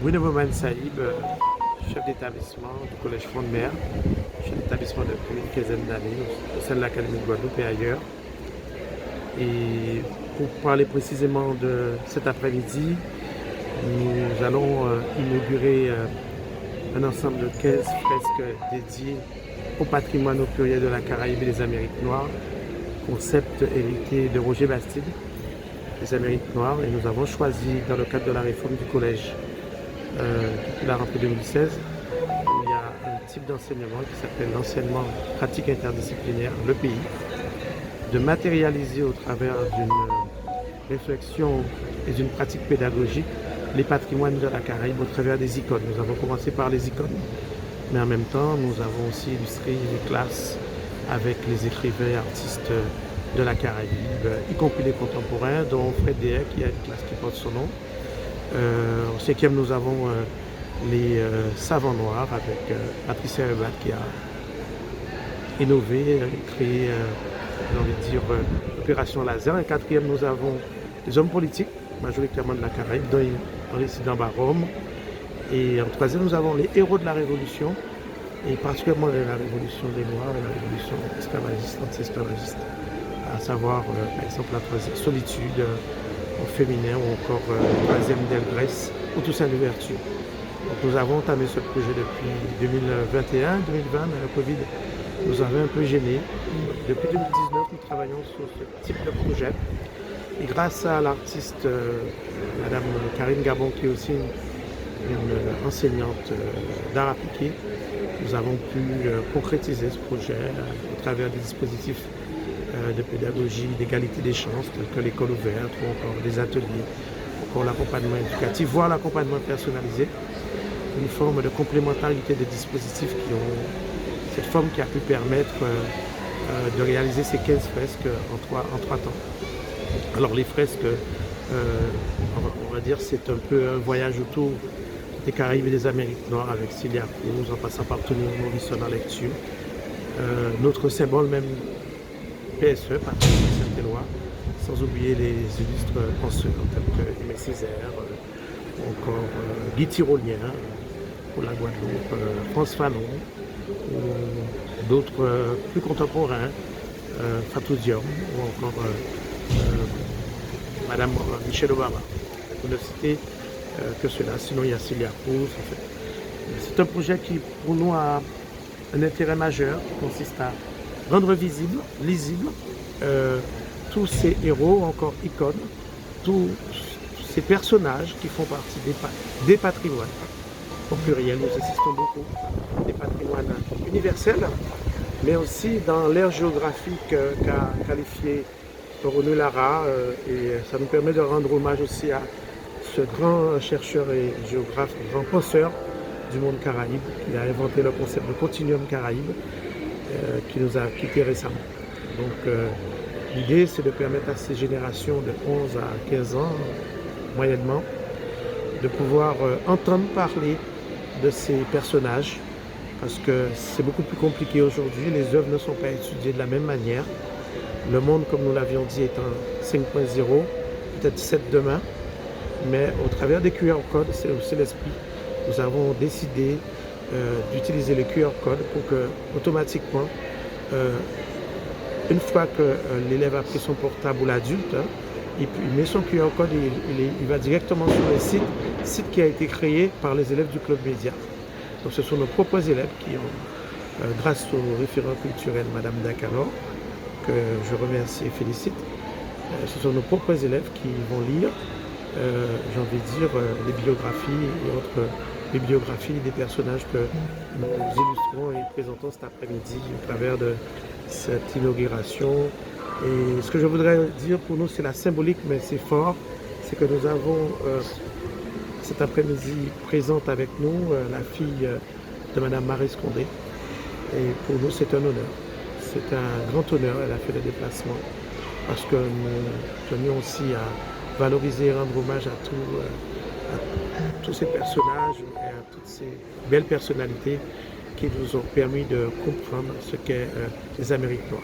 Winnewoman Saïb, chef d'établissement du Collège Front de Mer, chef d'établissement depuis une quinzaine d'années au sein de l'Académie de Guadeloupe et ailleurs. Et pour parler précisément de cet après-midi, nous allons inaugurer un ensemble de 15 fresques dédiées au patrimoine au pluriel de la Caraïbe et des Amériques noires, concept hérité de Roger Bastide, les Amériques noires, et nous avons choisi dans le cadre de la réforme du collège depuis la rentrée 2016, où il y a un type d'enseignement qui s'appelle l'enseignement pratique interdisciplinaire, le pays, de matérialiser au travers d'une réflexion et d'une pratique pédagogique les patrimoines de la Caraïbe au travers des icônes. Nous avons commencé par les icônes, mais en même temps, nous avons aussi illustré les classes avec les écrivains et artistes de la Caraïbe, y compris les contemporains, dont Fred Deshaies, qui a une classe qui porte son nom. Au 5e, nous avons les savants noirs avec Patricia Hebat qui a innové, créé, j'ai envie de dire, l'opération Laser. En 4e, nous avons les hommes politiques, majoritairement de la Caraïbe, dont Henri Sidant Barhom. Et en 3e, nous avons les héros de la Révolution, et particulièrement de la Révolution des Noirs et la Révolution esclavagiste, anti-esclavagiste, à savoir, par exemple, la 3e, Solitude, au féminin, ou encore 3e Delgrès, ou Toussaint Louverture. Donc, nous avons entamé ce projet depuis 2021, 2020, mais le Covid nous avait un peu gênés. Depuis 2019, nous travaillons sur ce type de projet. Et grâce à l'artiste Madame Karine Gabon, qui est aussi une enseignante d'art appliqué, nous avons pu concrétiser ce projet au travers des dispositifs de pédagogie, d'égalité des chances, tels que l'école ouverte, ou encore des ateliers, encore l'accompagnement éducatif, voire l'accompagnement personnalisé, une forme de complémentarité des dispositifs qui ont cette forme qui a pu permettre de réaliser ces 15 fresques en trois temps. Alors les fresques, on va dire, c'est un peu un voyage autour des Caraïbes et des Amériques noires avec Celia Cruz, en passant par Tony Morrison en lecture. Notre symbole même PSE, Patrice Saint-Éloi, sans oublier les illustres penseurs tels que Aimé Césaire, ou encore Guy Tyrolien pour la Guadeloupe, France Fanon, ou d'autres plus contemporains, Fatou Diom, ou encore Madame Michelle Obama, pour ne citer que cela. Sinon, il y a Celia Cruz. En fait. C'est un projet qui, pour nous, a un intérêt majeur, qui consiste à rendre visible, lisible, tous ces héros, encore icônes, tous ces personnages qui font partie des patrimoines. Au pluriel, nous insistons beaucoup, des patrimoines universels, mais aussi dans l'ère géographique qu'a qualifié René Lara, et ça nous permet de rendre hommage aussi à ce grand chercheur et géographe, grand penseur du monde caraïbe, qui a inventé le concept de continuum caraïbe, qui nous a quittés récemment. Donc l'idée, c'est de permettre à ces générations de 11 à 15 ans, moyennement, de pouvoir entendre parler de ces personnages, parce que c'est beaucoup plus compliqué aujourd'hui, les œuvres ne sont pas étudiées de la même manière. Le monde, comme nous l'avions dit, est en 5.0, peut-être 7 demain, mais au travers des QR codes, c'est aussi l'esprit. Nous avons décidé d'utiliser les QR codes pour que, automatiquement, une fois que l'élève a pris son portable ou l'adulte, il met son QR code et il va directement sur le site qui a été créé par les élèves du Club Média. Donc ce sont nos propres élèves qui ont, grâce au référent culturel Madame Dakalo, que je remercie et félicite, ce sont nos propres élèves qui vont lire, j'ai envie de dire, les biographies et autres bibliographies des personnages que nous illustrons et présentons cet après-midi au travers de cette inauguration. Et ce que je voudrais dire pour nous, c'est la symbolique, mais c'est fort, c'est que nous avons cet après-midi présente avec nous la fille de Madame Marie Scondé. Et pour nous, c'est un honneur. C'est un grand honneur, elle a fait le déplacement, parce que nous tenions aussi à valoriser et rendre hommage à tous ces personnages et à toutes ces belles personnalités qui nous ont permis de comprendre ce qu'est les Amériques noires.